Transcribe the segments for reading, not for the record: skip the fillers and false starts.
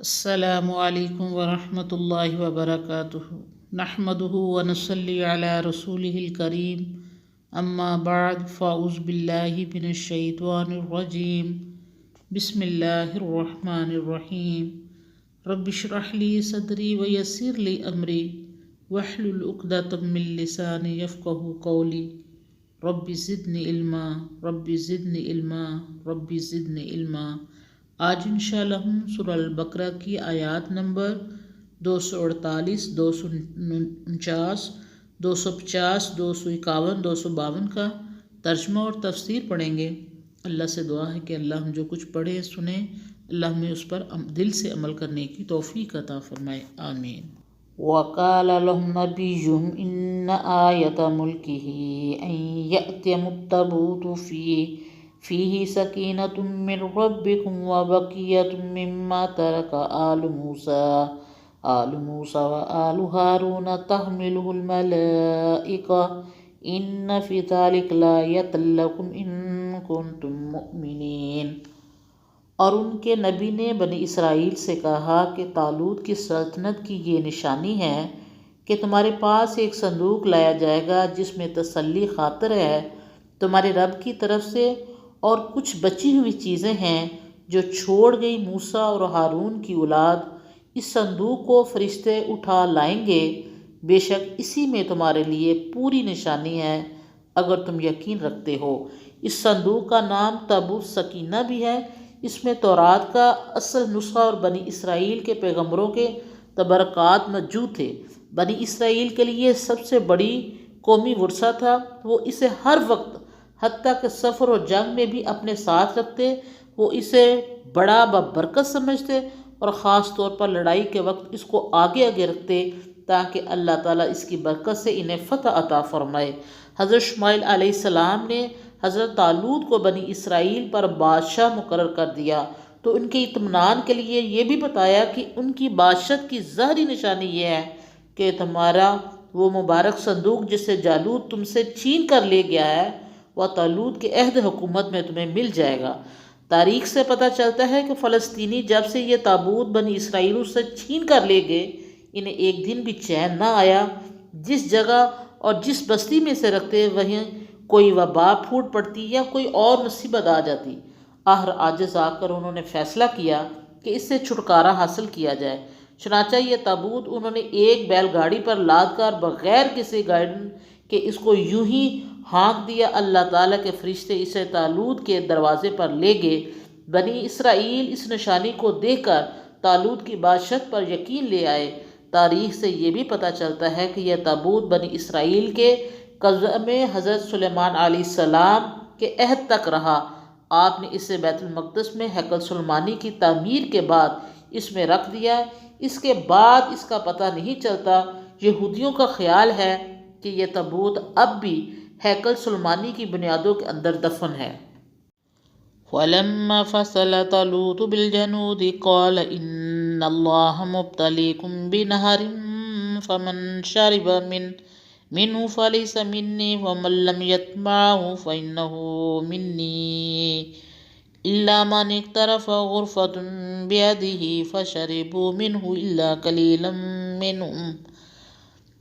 السلام علیکم ورحمۃ اللہ وبرکاتہ نحمدہ ونصلی علی رسولہ الکریم اما بعد فاعوذ باللہ من الشیطان الرجیم بسم اللہ الرحمن الرحیم رب اشرح لی صدری ویسر لی امری واحلل عقدۃ من لسانی یفقہوا قولی رب زدنی علما رب زدنی علما رب زدنی علما۔ آج انشاءاللہ ہم سورہ البقرہ کی آیات نمبر 248، 249، 250، 251، 252 کا ترجمہ اور تفسیر پڑھیں گے۔ اللہ سے دعا ہے کہ اللہ ہم جو کچھ پڑھیں سنیں، اللہ ہمیں اس پر دل سے عمل کرنے کی توفیق عطا فرمائے، آمین۔ وَقَالَ لَهُمْ نَبِيُّهُمْ إِنَّ آيَةَ مُلْكِهِ أَن يَأْتِيَكُمُ التَّابُوتُ فِيهِ سَكِينَةٌ مِّن رَّبِّكُمْ وَبَقِيَّةٌ مِّمَّا تَرَكَ آلُ مُوسَىٰ وَآلُ هَارُونَ تَحْمِلُهُ الْمَلَائِكَةُ إِنَّ فِي ذَلِكَ لَآيَةً لَّكُمْ إِن كُنتُم مُّؤْمِنِينَ۔ اور ان کے نبی نے بنی اسرائیل سے کہا کہ طالوت کی سلطنت کی یہ نشانی ہے کہ تمہارے پاس ایک صندوق لایا جائے گا جس میں تسلی خاطر ہے تمہارے رب کی طرف سے، اور کچھ بچی ہوئی چیزیں ہیں جو چھوڑ گئی موسیٰ اور ہارون کی اولاد۔ اس صندوق کو فرشتے اٹھا لائیں گے، بے شک اسی میں تمہارے لیے پوری نشانی ہے اگر تم یقین رکھتے ہو۔ اس صندوق کا نام تابوت سکینہ بھی ہے۔ اس میں تورات کا اصل نسخہ اور بنی اسرائیل کے پیغمبروں کے تبرکات موجود تھے۔ بنی اسرائیل کے لیے سب سے بڑی قومی ورثہ تھا، وہ اسے ہر وقت حتیٰ کہ سفر و جنگ میں بھی اپنے ساتھ رکھتے۔ وہ اسے بڑا بابرکت سمجھتے اور خاص طور پر لڑائی کے وقت اس کو آگے رکھتے تاکہ اللہ تعالیٰ اس کی برکت سے انہیں فتح عطا فرمائے۔ حضرت شمائیل علیہ السلام نے حضرت طالوت کو بنی اسرائیل پر بادشاہ مقرر کر دیا تو ان کے اطمینان کے لیے یہ بھی بتایا کہ ان کی بادشاہت کی ظاہری نشانی یہ ہے کہ تمہارا وہ مبارک صندوق جسے جالوت تم سے چھین کر لے گیا ہے وہ طالوت کے عہد حکومت میں تمہیں مل جائے گا۔ تاریخ سے پتہ چلتا ہے کہ فلسطینی جب سے یہ تابوت بنی اسرائیل سے چھین کر لے گئے انہیں ایک دن بھی چین نہ آیا۔ جس جگہ اور جس بستی میں سے رکھتے وہیں کوئی وبا پھوٹ پڑتی یا کوئی اور مصیبت آ جاتی۔ آخر عاجز آ کر انہوں نے فیصلہ کیا کہ اس سے چھٹکارا حاصل کیا جائے، چنانچہ یہ تابوت انہوں نے ایک بیل گاڑی پر لاد کر بغیر کسی گائیڈنس کے اس کو یوں ہی ہانک دیا۔ اللہ تعالیٰ کے فرشتے اسے طالوت کے دروازے پر لے گئے۔ بنی اسرائیل اس نشانی کو دیکھ کر طالوت کی بادشاہت پر یقین لے آئے۔ تاریخ سے یہ بھی پتہ چلتا ہے کہ یہ تابوت بنی اسرائیل کے قبضہ میں حضرت سلیمان علیہ السلام کے عہد تک رہا۔ آپ نے اسے بیت المقدس میں ہیکل سلیمانی کی تعمیر کے بعد اس میں رکھ دیا۔ اس کے بعد اس کا پتہ نہیں چلتا۔ یہودیوں کا خیال ہے کہ یہ تابوت اب بھی ہیکل سلیمانی کی بنیادوں کے اندر دفن ہے۔ وَلَمَّا فَصَلَ طَالُوتُ بِالْجُنُودِ قَالَ إِنَّ اللَّهَ مُبْتَلِيكُم بِنَهَرٍ فَمَن شَرِبَ مِنْهُ فَلَيْسَ مِنِّي وَمَن لَّمْ يَطْمَعْهُ فَإِنَّهُ مِنِّي إِلَّا مَنِ اقْتَرَفَ غُرْفَةً بِيَدِهِ فَشَرِبُوا مِنْهُ إِلَّا قَلِيلًا مِّنْهُمْ۔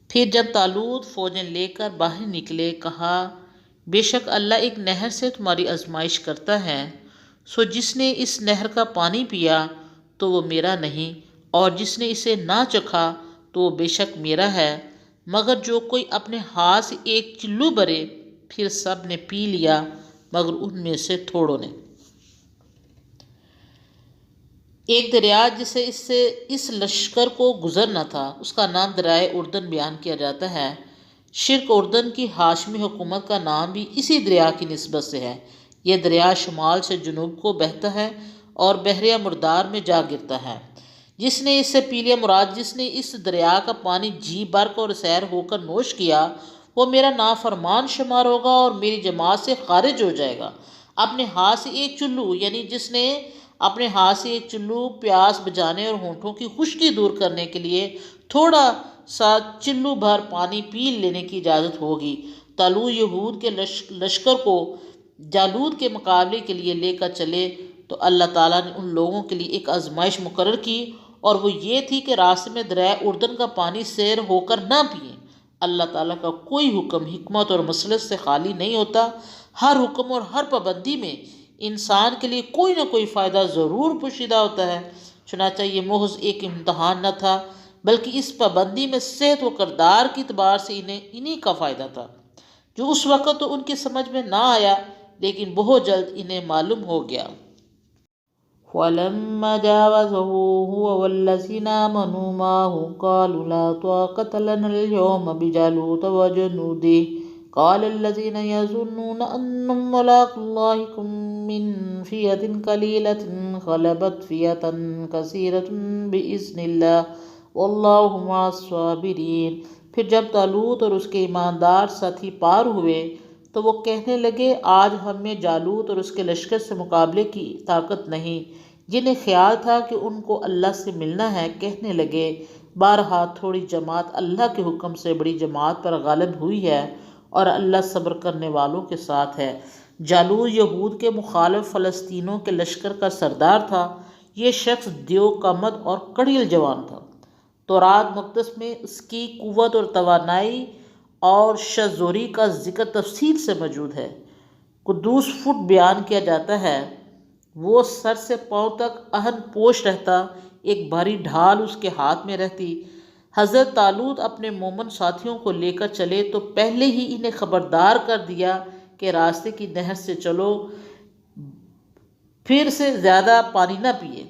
پھر جب طالوت فوجیں لے کر باہر نکلے کہا، بے شک اللہ ایک نہر سے تمہاری آزمائش کرتا ہے، سو جس نے اس نہر کا پانی پیا تو وہ میرا نہیں، اور جس نے اسے نہ چکھا تو وہ بے شک میرا ہے، مگر جو کوئی اپنے ہاتھ سے ایک چلو بھرے۔ پھر سب نے پی لیا مگر ان میں سے تھوڑوں نے۔ ایک دریا جسے اس لشکر کو گزرنا تھا، اس کا نام دریائے اردن بیان کیا جاتا ہے۔ شرق اردن کی ہاشمی حکومت کا نام بھی اسی دریا کی نسبت سے ہے۔ یہ دریا شمال سے جنوب کو بہتا ہے اور بحیرہ مردار میں جا گرتا ہے۔ جس نے اس سے پی لیا مراد جس نے اس دریا کا پانی جی برق اور سیر ہو کر نوش کیا، وہ میرا نافرمان شمار ہوگا اور میری جماعت سے خارج ہو جائے گا۔ اپنے ہاتھ سے ایک چلو، یعنی جس نے اپنے ہاتھ سے ایک چلو پیاس بجھانے اور ہونٹوں کی خشکی دور کرنے کے لیے تھوڑا سا چلو بھر پانی پی لینے کی اجازت ہوگی۔ طالوت یہود کے لشکر کو جالوت کے مقابلے کے لیے لے کر چلے تو اللہ تعالیٰ نے ان لوگوں کے لیے ایک آزمائش مقرر کی اور وہ یہ تھی کہ راستے میں دریائے اردن کا پانی سیر ہو کر نہ پئیں۔ اللہ تعالیٰ کا کوئی حکم حکمت اور مصلحت سے خالی نہیں ہوتا۔ ہر حکم اور ہر پابندی میں انسان کے لیے کوئی نہ کوئی فائدہ ضرور پوشیدہ ہوتا ہے۔ چنانچہ یہ محض ایک امتحان نہ تھا، بلکہ اس پابندی میں صحت و کردار کی اعتبار سے انہی کا فائدہ تھا، جو اس وقت تو ان کی سمجھ میں نہ آیا لیکن بہت جلد انہیں معلوم ہو گیا۔ وَلَمَّا جَاوَزَهُ هُوَ وَالَّذِينَ آمَنُوا مَعَهُ قَالُوا لَا طَاقَةَ لَنَا الْيَوْمَ بِجَالُوتَ وَجُنُودِهِ قال الذين يظنون أنهم ملاقو الله كم من فئة قليلة غلبت فئة كثيرة بإذن الله والله مع الصابرين۔ پھر جب طالوت اور اس کے ایماندار ساتھی پار ہوئے تو وہ کہنے لگے آج ہم میں جالوت اور اس کے لشکر سے مقابلے کی طاقت نہیں۔ جنہیں خیال تھا کہ ان کو اللہ سے ملنا ہے کہنے لگے بارہا تھوڑی جماعت اللہ کے حکم سے بڑی جماعت پر غالب ہوئی ہے اور اللہ صبر کرنے والوں کے ساتھ ہے۔ جالوت یہود کے مخالف فلسطینیوں کے لشکر کا سردار تھا۔ یہ شخص دیو قامت اور کڑیل جوان تھا۔ تورات مقدس میں اس کی قوت اور توانائی اور شزوری کا ذکر تفصیل سے موجود ہے۔ قدوس فٹ بیان کیا جاتا ہے، وہ سر سے پاؤں تک اہن پوش رہتا، ایک بھاری ڈھال اس کے ہاتھ میں رہتی۔ حضرت طالوت اپنے مومن ساتھیوں کو لے کر چلے تو پہلے ہی انہیں خبردار کر دیا کہ راستے کی نہر سے چلو، پھر سے زیادہ پانی نہ پیے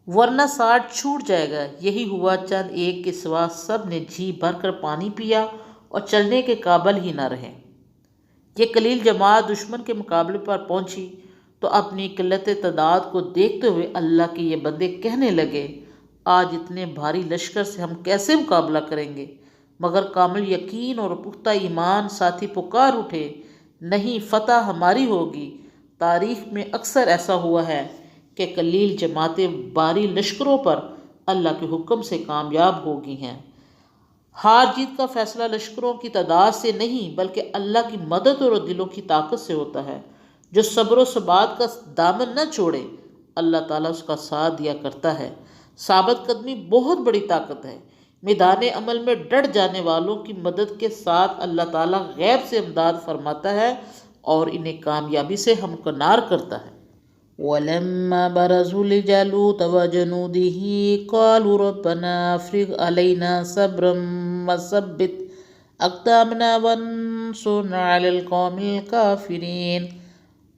ورنہ ساتھ چھوٹ جائے گا۔ یہی ہوا، چند ایک کے سوا سب نے جی بھر کر پانی پیا اور چلنے کے قابل ہی نہ رہے۔ یہ قلیل جماعت دشمن کے مقابلے پر پہنچی تو اپنی قلت تعداد کو دیکھتے ہوئے اللہ کے یہ بندے کہنے لگے آج اتنے بھاری لشکر سے ہم کیسے مقابلہ کریں گے؟ مگر کامل یقین اور پختہ ایمان ساتھی پکار اٹھے نہیں، فتح ہماری ہوگی۔ تاریخ میں اکثر ایسا ہوا ہے کہ قلیل جماعتیں بھاری لشکروں پر اللہ کے حکم سے کامیاب ہو گئی ہیں۔ ہار جیت کا فیصلہ لشکروں کی تعداد سے نہیں بلکہ اللہ کی مدد اور دلوں کی طاقت سے ہوتا ہے۔ جو صبر و ثبات کا دامن نہ چھوڑے اللہ تعالیٰ اس کا ساتھ دیا کرتا ہے۔ ثابت قدمی بہت بڑی طاقت ہے۔ میدان عمل میں ڈٹ جانے والوں کی مدد کے ساتھ اللہ تعالیٰ غیب سے امداد فرماتا ہے اور انہیں کامیابی سے ہمکنار کرتا ہے۔ وَلَمَّا بَرَزُوا لِجَالُوتَ وَجُنُودِهِ قَالُوا رَبَّنَا أَفْرِغْ عَلَيْنَا صَبْرًا وَثَبِّتْ أَقْدَامَنَا وَانصُرْنَا عَلَى الْقَوْمِ الْكَافِرِينَ۔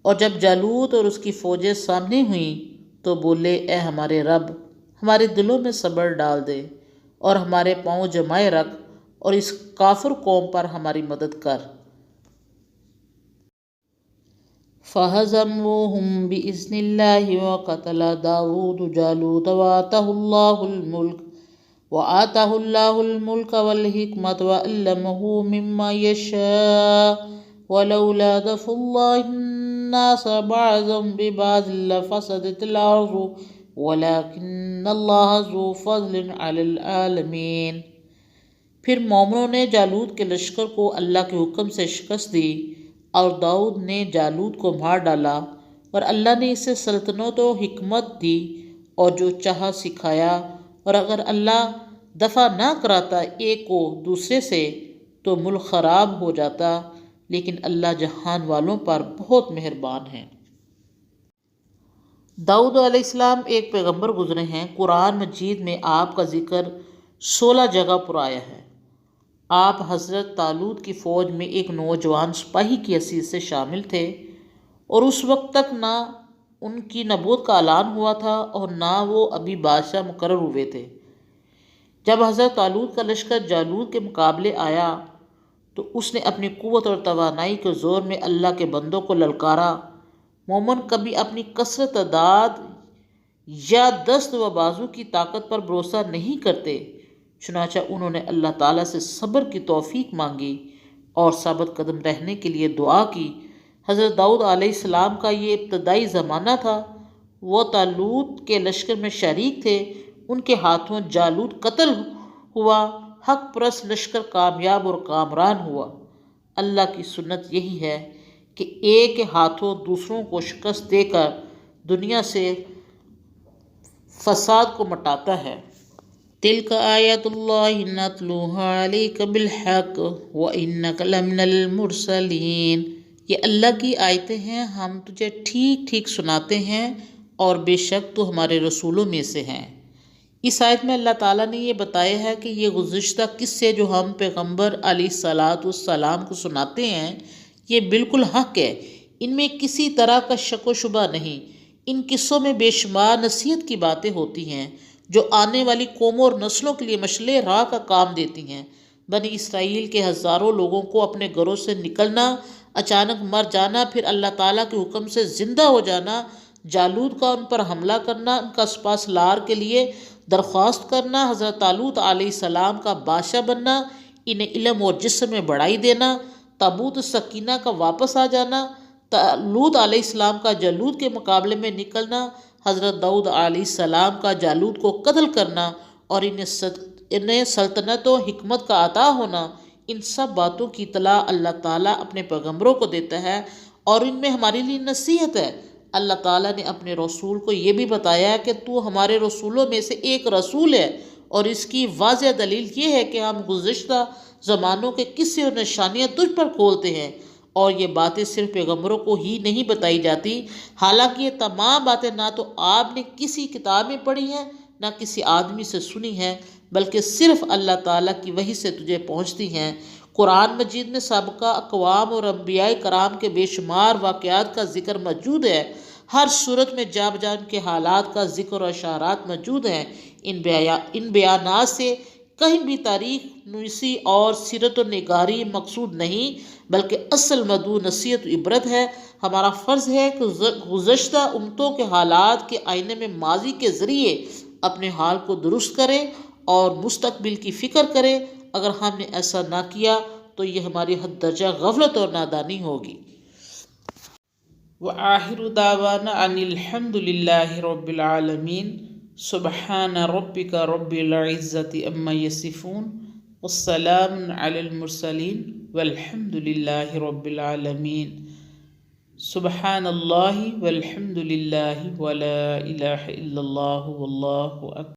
اور جب جالوت اور اس کی فوجیں سامنے ہوئیں تو بولے اے ہمارے رب، ہمارے دلوں میں صبر ڈال دے اور ہمارے پاؤں جمائے رکھ اور اس کافر قوم پر ہماری مدد کر۔ فَهَزَمُوهُمْ بِإِذْنِ اللَّهِ وَقَتَلَ دَاوُودُ جَالُوتَ وَآتَاهُ اللَّهُ الْمُلْكَ وَالْحِكْمَةَ وَعَلَّمَهُ مِمَّا يَشَاءُ وَلَوْلَا دَفْعُ اللَّهِ النَّاسَ بَعْضَهُم بِبَعْضٍ لَفَسَدَتِ الْأَرْضُ وَلَكِنَّ اللَّهَ ذُو فَضْلٍ عَلَى الْعَالَمِينَ۔ پھر مومنوں نے جالوت کے لشکر کو اللہ کے حکم سے شکست دی اور داؤد نے جالوت کو مار ڈالا اور اللہ نے اسے سلطنت و حکمت دی اور جو چاہا سکھایا، اور اگر اللہ دفع نہ کراتا ایک کو دوسرے سے تو ملک خراب ہو جاتا، لیکن اللہ جہان والوں پر بہت مہربان ہے۔ داؤد علیہ السلام ایک پیغمبر گزرے ہیں۔ قرآن مجید میں آپ کا ذکر 16 جگہ پر آیا ہے۔ آپ حضرت طالوت کی فوج میں ایک نوجوان سپاہی کی حیثیت سے شامل تھے اور اس وقت تک نہ ان کی نبوت کا اعلان ہوا تھا اور نہ وہ ابھی بادشاہ مقرر ہوئے تھے۔ جب حضرت طالوت کا لشکر جالوت کے مقابلے آیا تو اس نے اپنی قوت اور توانائی کے زور میں اللہ کے بندوں کو للکارا۔ مومن کبھی اپنی کثرت تعداد یا دست و بازو کی طاقت پر بھروسہ نہیں کرتے، چنانچہ انہوں نے اللہ تعالیٰ سے صبر کی توفیق مانگی اور ثابت قدم رہنے کے لیے دعا کی۔ حضرت داؤد علیہ السلام کا یہ ابتدائی زمانہ تھا۔ وہ طالوت کے لشکر میں شریک تھے، ان کے ہاتھوں جالوت قتل ہوا، حق پرست لشکر کامیاب اور کامران ہوا۔ اللہ کی سنت یہی ہے کہ ایک کے ہاتھوں دوسروں کو شکست دے کر دنیا سے فساد کو مٹاتا ہے۔ تلک آیات اللہ نتلوها علیک بالحق وانک لمن المرسلین، یہ اللہ کی آیتیں ہیں، ہم تجھے ٹھیک ٹھیک سناتے ہیں اور بے شک تو ہمارے رسولوں میں سے ہیں۔ اس آیت میں اللہ تعالیٰ نے یہ بتایا ہے کہ یہ گزشتہ قصے جو ہم پیغمبر علیہ السلام کو سناتے ہیں یہ بالکل حق ہے، ان میں کسی طرح کا شک و شبہ نہیں۔ ان قصوں میں بے شمار نصیحت کی باتیں ہوتی ہیں جو آنے والی قوموں اور نسلوں کے لیے مشعل راہ کا کام دیتی ہیں۔ بنی اسرائیل کے ہزاروں لوگوں کو اپنے گھروں سے نکلنا، اچانک مر جانا، پھر اللہ تعالیٰ کے حکم سے زندہ ہو جانا، جالوت کا ان پر حملہ کرنا، ان کا سپاسالار کے لیے درخواست کرنا، حضرت طالوت علیہ السلام کا بادشاہ بننا، انہیں علم اور جسم میں بڑھائی دینا، تابوت سکینہ کا واپس آ جانا، طالوت علیہ السلام کا جالوت کے مقابلے میں نکلنا، حضرت داؤد علیہ السلام کا جالوت کو قتل کرنا اور انہیں سلطنت و حکمت کا عطا ہونا، ان سب باتوں کی اطلاع اللہ تعالیٰ اپنے پیغمبروں کو دیتا ہے اور ان میں ہمارے لیے نصیحت ہے۔ اللہ تعالیٰ نے اپنے رسول کو یہ بھی بتایا کہ تو ہمارے رسولوں میں سے ایک رسول ہے، اور اس کی واضح دلیل یہ ہے کہ ہم گزشتہ زمانوں کے قصے اور نشانیاں تجھ پر کھولتے ہیں، اور یہ باتیں صرف پیغمبروں کو ہی نہیں بتائی جاتی، حالانکہ یہ تمام باتیں نہ تو آپ نے کسی کتاب میں پڑھی ہیں نہ کسی آدمی سے سنی ہیں، بلکہ صرف اللہ تعالیٰ کی وحی سے تجھے پہنچتی ہیں۔ قرآن مجید میں سابقہ اقوام اور انبیاء کرام کے بے شمار واقعات کا ذکر موجود ہے، ہر صورت میں جا بجا ان کے حالات کا ذکر و اشارات موجود ہیں۔ ان بیانات سے کہیں بھی تاریخ نویسی اور سیرت و نگاری مقصود نہیں، بلکہ اصل مدعو نصیحت و عبرت ہے۔ ہمارا فرض ہے کہ گزشتہ امتوں کے حالات کے آئینے میں ماضی کے ذریعے اپنے حال کو درست کریں اور مستقبل کی فکر کریں۔ اگر ہم نے ایسا نہ کیا تو یہ ہماری حد درجہ غفلت اور نادانی ہوگی۔ وآخر دعوانا ان الحمد للہ رب العالمین۔ سبحان ربک رب العزت عما یصفون والسلام علی المرسلین والحمد للہ رب العالمین۔ سبحان اللہ والحمد للہ ولا الہ الا اللہ واللہ اکبر۔